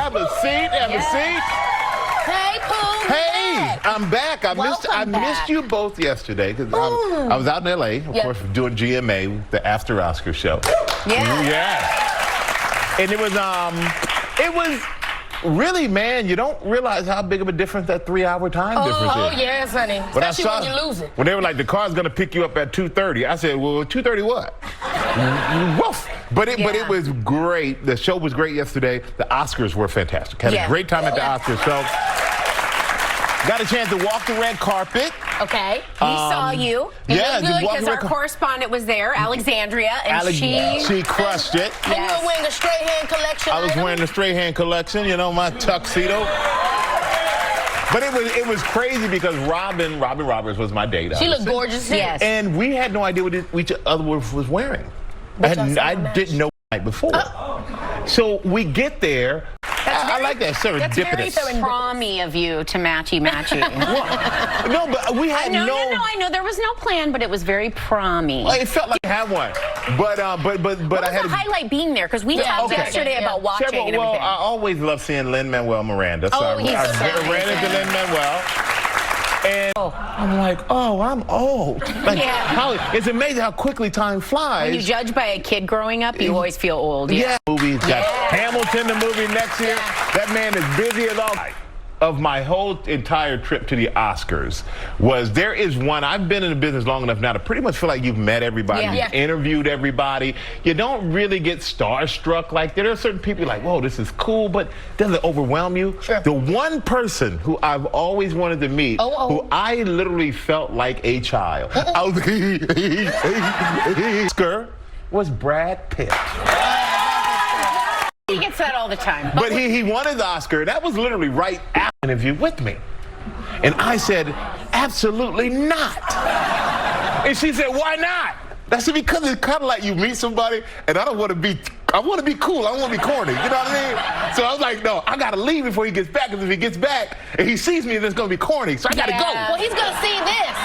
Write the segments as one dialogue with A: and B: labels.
A: Have a seat. Have a seat.
B: Hey, Pooh.
A: Hey, I'm back. I missed you both yesterday because I was out in L.A., of course, doing GMA, the After Oscar show. Yeah. And it was really, man, you don't realize how big of a difference that 3-hour time difference is.
B: Oh, yes, honey. Especially when you lose it.
A: When they were like, the car's going to pick you up at 2:30, I said, well, 2:30 what? Woof. But it was great. The show was great yesterday. The Oscars were fantastic. Had a great time at the Oscars. So, got a chance to walk the red carpet.
C: Okay. We saw you.
A: Yeah,
C: because our correspondent was there, Alexandria, and
A: she crushed it.
B: And you were wearing a straight hand collection.
A: I was wearing the straight hand collection, you know, my tuxedo. But it was crazy because Robin Roberts was my date.
B: She looked gorgeous too.
C: Yes.
A: And we had no idea what each other was wearing. I didn't know the night before. So we get there. I like that serendipitous.
C: That's very prom-y of you to matchy-matchy.
A: No, but we had
C: No, I know there was no plan, but it was very prom-y.
A: Well, it felt like I had one. But I had
C: a highlight being there because we talked yesterday about watching and everything.
A: Well, I always love seeing Lin-Manuel Miranda. So I ran into Lin-Manuel. And I'm like, oh, I'm old. Like, it's amazing how quickly time flies.
C: When you judge by a kid growing up, you always feel old.
A: Movies got Hamilton, the movie next year. That man is busy as all. Of my whole entire trip to the Oscars there is one. I've been in the business long enough now to pretty much feel like you've met everybody, you've interviewed everybody. You don't really get starstruck like that. There are certain people like, whoa, this is cool, but doesn't it overwhelm you? Sure. The one person who I've always wanted to meet, who I literally felt like a child, Oscar, was Brad Pitt.
C: He gets that all the time.
A: But he wanted the Oscar. That was literally right after the interview with me. And I said, absolutely not. And she said, why not? I said, because it's kind of like you meet somebody, and I want to be cool. I don't want to be corny. You know what I mean? So I was like, no, I got to leave before he gets back, because if he gets back and he sees me, then it's going to be corny. So I got to go.
B: Well, he's going to see this.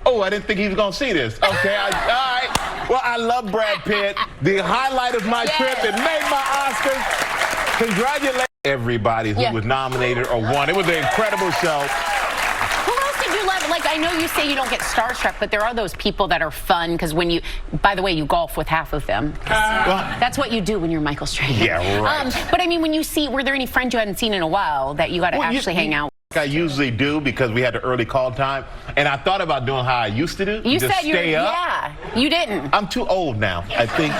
A: Oh, I didn't think he was going to see this. Okay, all right. Well, I love Brad Pitt. The highlight of my trip. It made my Oscars. Congratulations everybody who was nominated or won. It was an incredible show.
C: Who else did you love? Like, I know you say you don't get starstruck, but there are those people that are fun because when you, by the way, you golf with half of them. That's what you do when you're Michael Strahan.
A: Yeah, right.
C: But I mean, when you see, were there any friends you hadn't seen in a while that you got to actually hang out with?
A: I usually do because we had the early call time, and I thought about doing how I used to do.
C: You said
A: stay up.
C: You didn't.
A: I'm too old now, I think.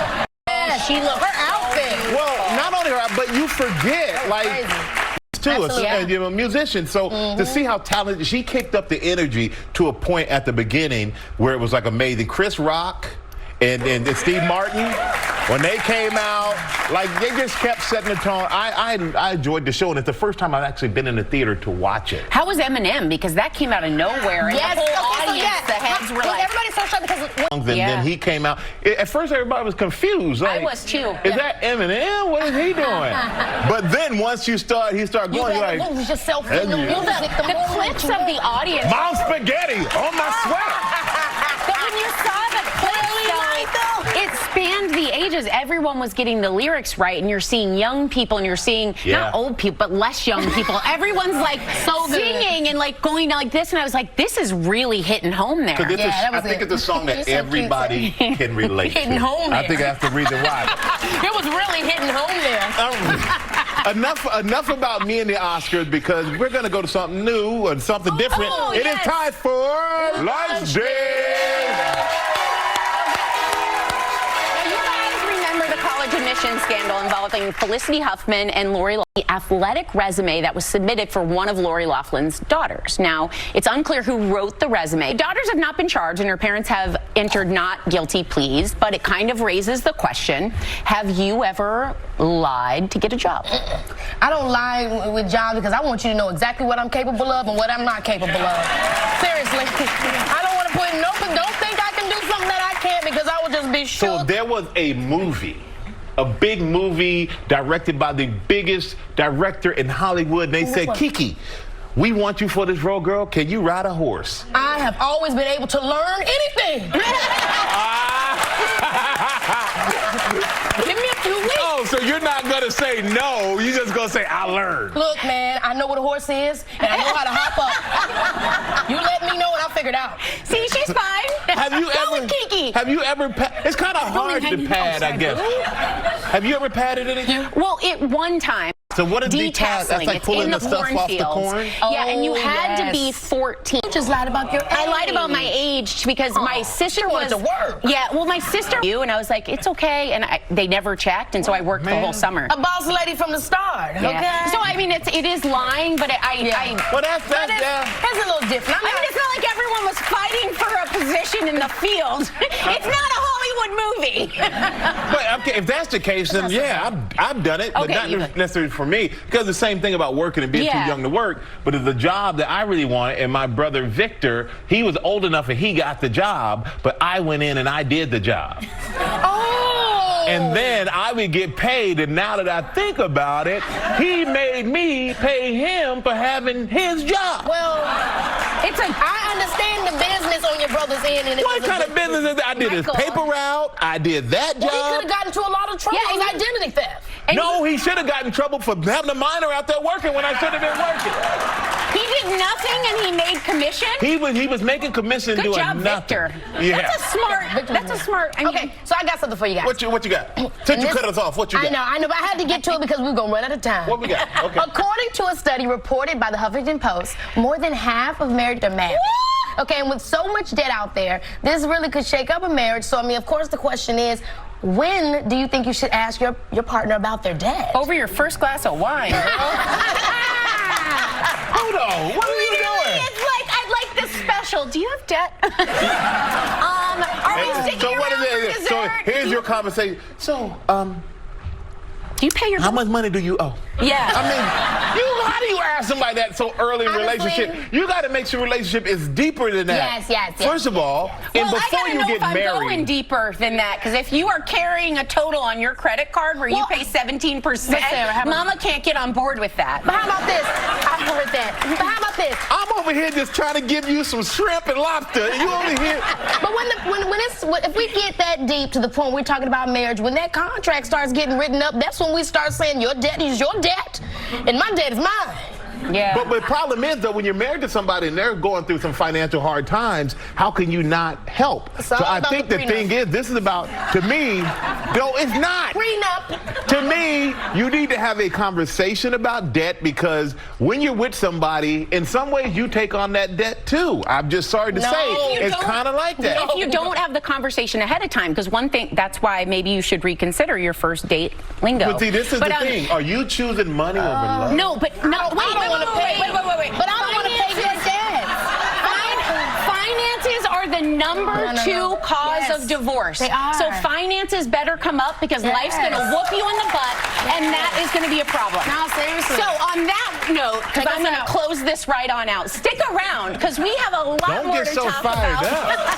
B: Yeah, she loved her outfit.
A: Well, not only her, but you forget, like, too, you know, a musician. So to see how talented, she kicked up the energy to a point at the beginning where it was like amazing. Chris Rock and Steve Martin, when they came out, like they just kept setting the tone. I enjoyed the show, and it's the first time I've actually been in the theater to watch it.
C: How was Eminem? Because that came out of nowhere. And the whole audience, the heads were like,
B: everybody so shocked because
A: then he came out. At first, everybody was confused. Like,
C: I was too.
A: Is that Eminem? What is he doing? But then once he start going, you're like,
B: just the
C: clips of the audience.
A: Mom spaghetti on my sweater.
C: But when you saw the clips, it spanned the ages. Everyone was getting the lyrics right, and you're seeing young people, and you're seeing not old people, but less young people. Everyone's like singing and like going like this, and I was like, this is really hitting home there.
A: I think it's a song that everybody can relate to.
B: Hitting home there.
A: I think that's the reason why.
B: It was really hitting home there.
A: Enough about me and the Oscars, because we're going to go to something new and something different. It is time for Lunch Dish.
C: Admission scandal involving Felicity Huffman and Lori Loughlin, the athletic resume that was submitted for one of Lori Loughlin's daughters. Now, it's unclear who wrote the resume. The daughters have not been charged, and her parents have entered not guilty pleas, but it kind of raises the question, have you ever lied to get a job?
B: I don't lie with jobs because I want you to know exactly what I'm capable of and what I'm not capable of. Seriously. I don't want to put don't think I can do something that I can't, because I will just be shook.
A: So there was a big movie directed by the biggest director in Hollywood. They said, Keke, we want you for this role, girl. Can you ride a horse?
B: I have always been able to learn anything. Give me a few weeks.
A: Oh, so you're not going to say no. You're just going to say, I learned.
B: Look, man, I know what a horse is, and I know how to hop up. You let me know, and I'll figure it out.
C: See, she's fine.
A: Have you
C: Go
A: ever?
C: with Keke.
A: Have you ever? It's kind of hard to pad, I guess. Have you ever padded anything?
C: Well, one time.
A: So what is
C: Detasseling?
A: That's like
C: It's
A: pulling
C: in
A: the
C: the
A: stuff off the corn?
C: Yeah, and you had to be
B: yes.
C: 14.
B: You just lied about your age.
C: I lied about my age because my sister
B: wanted
C: was
B: to work.
C: Yeah, well, my sister and I was like, it's okay, and they never checked, and so I worked the whole summer.
B: A boss lady from the start.
C: Yeah.
B: Okay.
C: So I mean, it is lying, but
A: Well, that's
B: But it's a little different.
C: I mean, it's not like everyone was fighting for a position in the field. It's not a Hollywood movie.
A: But okay, if that's the case, then yeah, I've done it, but
C: Okay,
A: not necessarily for me. Because the same thing about working and being too young to work. But it's the job that I really wanted, and my brother Victor, he was old enough and he got the job, but I went in and I did the job.
B: Oh.
A: And then I would get paid, and now that I think about it, he made me pay him for having his job.
B: Well, I understand the business on your brother's end. And
A: What kind of business is that? I did his paper route. I did that job.
B: Well, he could have gotten into a lot of trouble.
C: Yeah,
B: It was identity theft.
A: No, he should have gotten in trouble for having a minor out there working when I should have been working.
C: He did nothing and he made commission.
A: He was making commission
C: Good
A: doing
C: job,
A: nothing.
C: Victor.
A: Yeah.
C: That's a smart. I mean,
B: Okay, so I got something for you guys.
A: What you got? Since you cut us off, what you got?
B: I know, but I had to get to it because we were going to run out of time.
A: What we got? Okay.
B: According to a study reported by the Huffington Post, more than half of married are married. Okay, and with so much debt out there, this really could shake up a marriage. So, I mean, of course, the question is, when do you think you should ask your partner about their debt?
C: over your first glass of wine.
A: Hold on. What are you doing?
C: It's like, I'd like this special. Do you have debt? Are we sticking
A: So what
C: around
A: is
C: for
A: it?
C: dessert?
A: So here's your conversation. So,
C: Do you pay your
A: how much money do you owe?
C: Yeah.
A: I mean, how do you ask somebody that so early in a
B: Honestly-
A: relationship? You got to make sure relationship is deeper than that.
B: Yes.
A: First of all, and
C: Well, I
A: before
C: gotta
A: you
C: know
A: get
C: if I'm going
A: married,
C: deeper than that, because if you are carrying a total on your credit card where you
B: Well,
C: pay 17%,
B: but Sarah, how about-
C: Mama can't get on board with that.
B: But how about this? I heard that. But how about this?
A: I'm over here just trying to give you some shrimp and lobster, and you over here.
B: But if we get that deep to the point we're talking about marriage, when that contract starts getting written up, that's when we start saying your debt is your debt, and my debt is mine.
C: Yeah.
A: But the problem is, though, when you're married to somebody and they're going through some financial hard times, how can you not help?
B: So
A: I
B: about
A: think
B: the
A: the thing is, this is about, to me, no, it's not.
B: Prenup.
A: To me, you need to have a conversation about debt, because when you're with somebody, in some ways you take on that debt too. I'm just sorry to
B: No,
A: say,
B: you
A: it's
C: don't.
A: kind of like that.
C: If you don't have the conversation ahead of time, because one thing, that's why maybe you should reconsider your first date lingo.
A: But see, this is the thing. Are you choosing money over love?
C: No, but no,
B: I don't wanna pay.
C: wait.
B: But I don't want to pay your debt.
C: Finances are the number
B: No.
C: 2 cause
B: Yes,
C: of divorce.
B: they are.
C: So finances better come up, because life's going to
B: Yes.
C: whoop you in the butt, and that is going to be a problem.
B: No, seriously.
C: So on that note, because
B: Take
C: I'm
B: us
C: going to
B: out.
C: close this right on out, stick around, because we have a lot
A: Don't
C: more
A: get
C: to
A: so
C: talk
A: fired
C: about.
A: up.